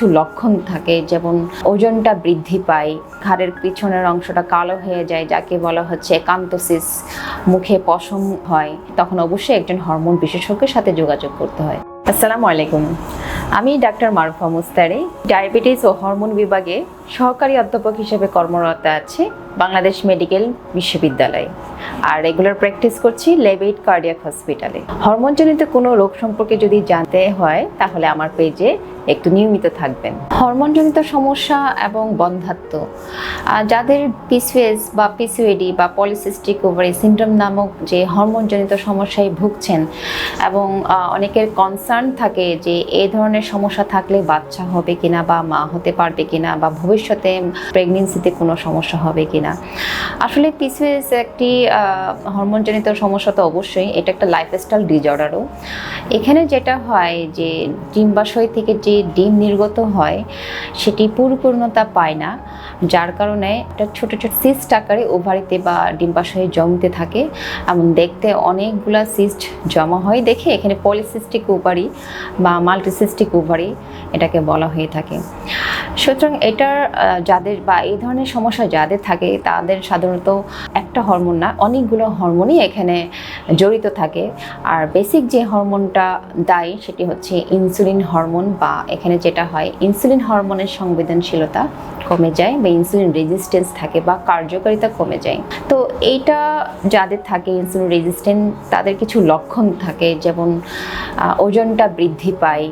কিছু লক্ষণ থাকে, যেমন ওজনটা বৃদ্ধি পায়, ঘাড়ের পিছনের অংশটা কালো হয়ে যায়, যাকে বলা হচ্ছে একান্তোসিস, মুখে পশম হয়, তখন অবশ্যই একজন হরমোন বিশেষজ্ঞের সাথে যোগাযোগ করতে হয়। আসসালামু আলাইকুম, আমি ডাক্তার মারুফা মুস্তারি, ডায়াবেটিস ও হরমোন বিভাগে সহকারী অধ্যাপক হিসেবে কর্মরত আছি বাংলাদেশ মেডিকেল বিশ্ববিদ্যালয়ে, আর রেগুলার প্র্যাকটিস করছি লেভিট কার্ডিয়াক হসপিটালে। হরমোনজনিত কোনো রোগ সম্পর্কে যদি জানতে হয় তাহলে আমার পেজে একটু নিয়মিত থাকবেন। হরমোনজনিত সমস্যা এবং বন্ধ্যাত্ব, যাদের পিসিওএস বা পিসিওএডি বা পলিসিস্টিক ওভারি সিনড্রোম নামক যে হরমোনজনিত সমস্যায় ভুগছেন এবং অনেকের কনসার্ন থাকে যে এই ধরনের সমস্যা থাকলে বাচ্চা হবে কিনা বা মা হতে পারবে কিনা বা ভবিষ্যতে প্রেগনেন্সিতে কোনো সমস্যা হবে কিনা। আসলে পিসিওএস একটি হরমোনজনিত সমস্যা তো অবশ্যই, এটা একটা লাইফস্টাইল ডিসঅর্ডারও। এখানে যেটা হয় যে ডিম্বাশয় থেকে যে ডিম নির্গত হয় সেটি পরিপূর্ণতা পায় না, যার কারণে একটা ছোট ছোট সিস্ট আকারে ওভারিতে বা ডিম্বাশয়ে জমতে থাকে, এমন দেখতে অনেকগুলা সিস্ট জমা হয় দেখে এখানে পলিসিস্টিক ওভারি বা মাল্টিসিস্টিক ওভারি এটাকে বলা হয়ে থাকে। সুতরাং এটার যাদের বা এই ধরনের সমস্যা যাদের থাকে তাদের সাধারণত একটা হরমোন না, অনেকগুলো হরমোনই এখানে জড়িত থাকে। আর বেসিক যে হরমোনটা দায়ী সেটি হচ্ছে ইনসুলিন হরমোন, বা এখানে যেটা হয় ইনসুলিন হরমোনের সংবেদনশীলতা কমে যায় বা ইনসুলিন রেজিস্ট্যান্স থাকে বা কার্যকারিতা কমে যায়। তো এইটা যাদের থাকে ইনসুলিন রেজিস্ট্যান্ট, তাদের কিছু লক্ষণ থাকে, যেমন ওজনটা বৃদ্ধি পায়,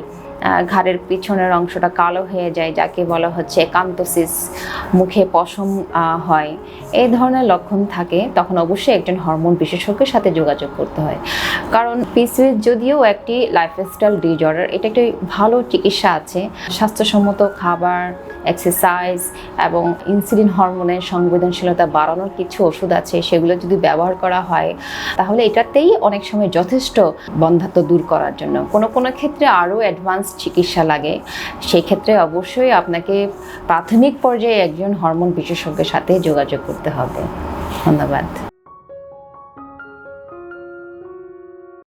ঘাড়ের পিছনের অংশটা কালো হয়ে যায়, যাকে বলা হচ্ছে একান্তোসিস, মুখে পশম হয়, এই ধরনের লক্ষণ থাকে, তখন অবশ্যই একজন হরমোন বিশেষজ্ঞের সাথে যোগাযোগ করতে হয়। কারণ পিসিওএস যদিও একটি লাইফস্টাইল ডিসঅর্ডার, এটা একটি ভালো চিকিৎসা আছে, স্বাস্থ্যসম্মত খাবার, এক্সারসাইজ এবং ইনসুলিন হরমোনের সংবেদনশীলতা বাড়ানোর কিছু ওষুধ আছে, সেগুলো যদি ব্যবহার করা হয় তাহলে এটাতেই অনেক সময় যথেষ্ট বন্ধ্যাত্ব দূর করার জন্য। কোনো কোনো ক্ষেত্রে আরও অ্যাডভান্স চিকিৎসা লাগে, সেই ক্ষেত্রে অবশ্যই আপনাকে প্রাথমিক পর্যায়ে একজন হরমোন বিশেষজ্ঞের সাথে যোগাযোগ করতে হবে। ধন্যবাদ।